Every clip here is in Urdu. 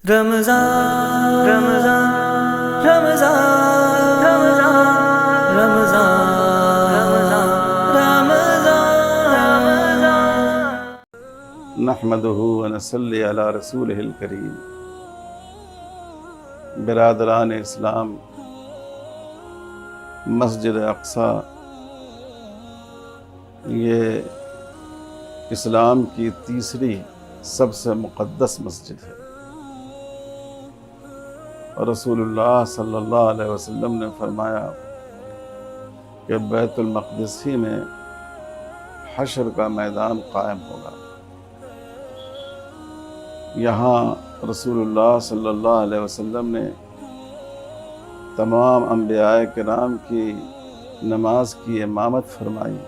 رمضان رمضان رمضان رمضان رمضان رمضان نحمده ونصلی علی رسولہ الکریم۔ برادران اسلام، مسجد اقصی یہ اسلام کی تیسری سب سے مقدس مسجد ہے، اور رسول اللہ صلی اللہ علیہ وسلم نے فرمایا کہ بیت المقدس ہی میں حشر کا میدان قائم ہوگا۔ یہاں رسول اللہ صلی اللہ علیہ وسلم نے تمام انبیاء کرام کی نماز کی امامت فرمائی،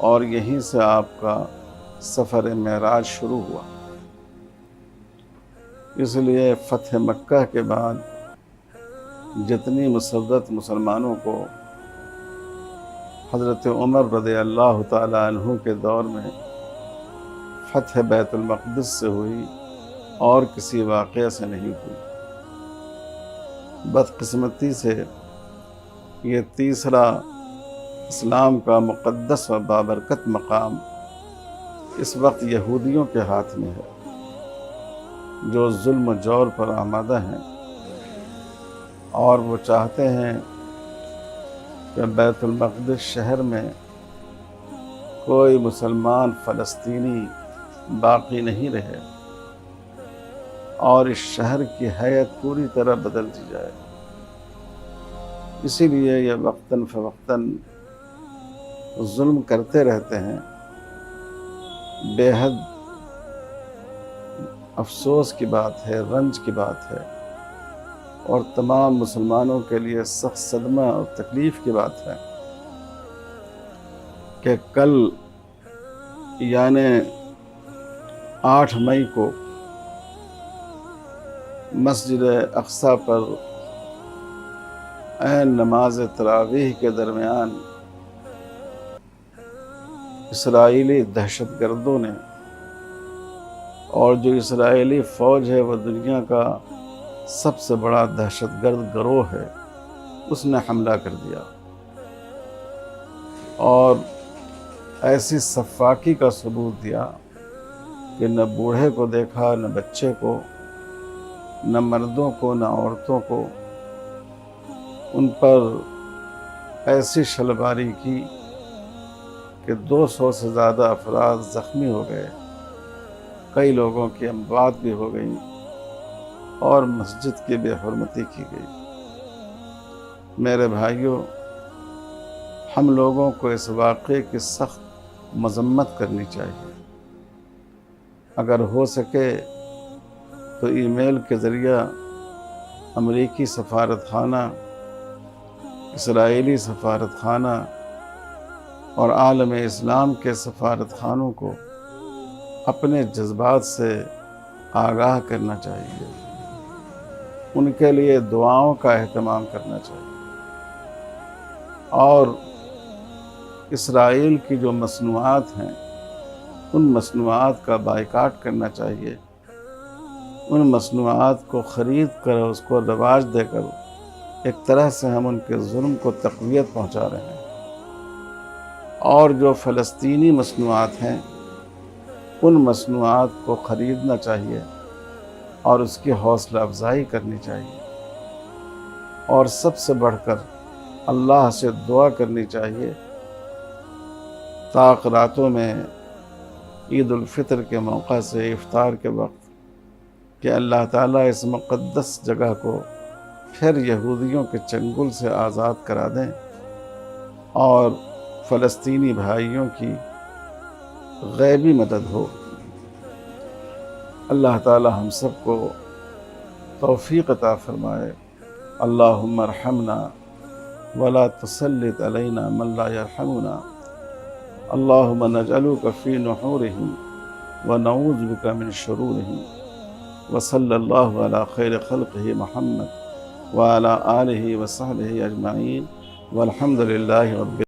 اور یہیں سے آپ کا سفر معراج شروع ہوا۔ اس لیے فتح مکہ کے بعد جتنی مسرت مسلمانوں کو حضرت عمر رضی اللہ تعالی عنہ کے دور میں فتح بیت المقدس سے ہوئی اور کسی واقعے سے نہیں ہوئی۔ بدقسمتی سے یہ تیسرا اسلام کا مقدس و بابرکت مقام اس وقت یہودیوں کے ہاتھ میں ہے، جو ظلم و جور پر آمادہ ہیں، اور وہ چاہتے ہیں کہ بیت المقدس شہر میں کوئی مسلمان فلسطینی باقی نہیں رہے، اور اس شہر کی حیت پوری طرح بدل دی جائے۔ اسی لیے یہ وقتاً فوقتاً ظلم کرتے رہتے ہیں۔ بے حد افسوس کی بات ہے، رنج کی بات ہے، اور تمام مسلمانوں کے لیے سخت صدمہ اور تکلیف کی بات ہے کہ کل یعنی 8 مئی کو مسجد اقصی پر عین نماز تراویح کے درمیان اسرائیلی دہشت گردوں نے، اور جو اسرائیلی فوج ہے وہ دنیا کا سب سے بڑا دہشت گرد گروہ ہے، اس نے حملہ کر دیا، اور ایسی سفاکی کا ثبوت دیا کہ نہ بوڑھے کو دیکھا، نہ بچے کو، نہ مردوں کو، نہ عورتوں کو۔ ان پر ایسی شلباری کی کہ 200 سے زیادہ افراد زخمی ہو گئے، کئی لوگوں کی اموات بھی ہو گئی، اور مسجد کی بے حرمتی کی گئی۔ میرے بھائیوں، ہم لوگوں کو اس واقعے کی سخت مذمت کرنی چاہیے۔ اگر ہو سکے تو ای میل کے ذریعہ امریکی سفارت خانہ، اسرائیلی سفارت خانہ اور عالم اسلام کے سفارت خانوں کو اپنے جذبات سے آگاہ کرنا چاہیے، ان کے لیے دعاؤں کا اہتمام کرنا چاہیے، اور اسرائیل کی جو مصنوعات ہیں ان مصنوعات کا بائیکاٹ کرنا چاہیے۔ ان مصنوعات کو خرید کر اس کو رواج دے کر ایک طرح سے ہم ان کے ظلم کو تقویت پہنچا رہے ہیں، اور جو فلسطینی مصنوعات ہیں ان مصنوعات کو خریدنا چاہیے اور اس کی حوصلہ افزائی کرنی چاہیے، اور سب سے بڑھ کر اللہ سے دعا کرنی چاہیے طاق راتوں میں عید الفطر کے موقع سے افطار کے وقت کہ اللہ تعالیٰ اس مقدس جگہ کو پھر یہودیوں کے چنگل سے آزاد کرا دیں، اور فلسطینی بھائیوں کی غیبی مدد ہو۔ اللہ تعالی ہم سب کو توفیق عطا فرمائے۔ اللہم ارحمنا ولا تسلط علینا من لا یرحمنا، اللہم نجعلک فی نحورہم ونعوذ بک من شرورہم، وصلی اللہ علی خیر خلقہ محمد وعلی آلہ وصحبہ اجمعین، والحمد للہ رب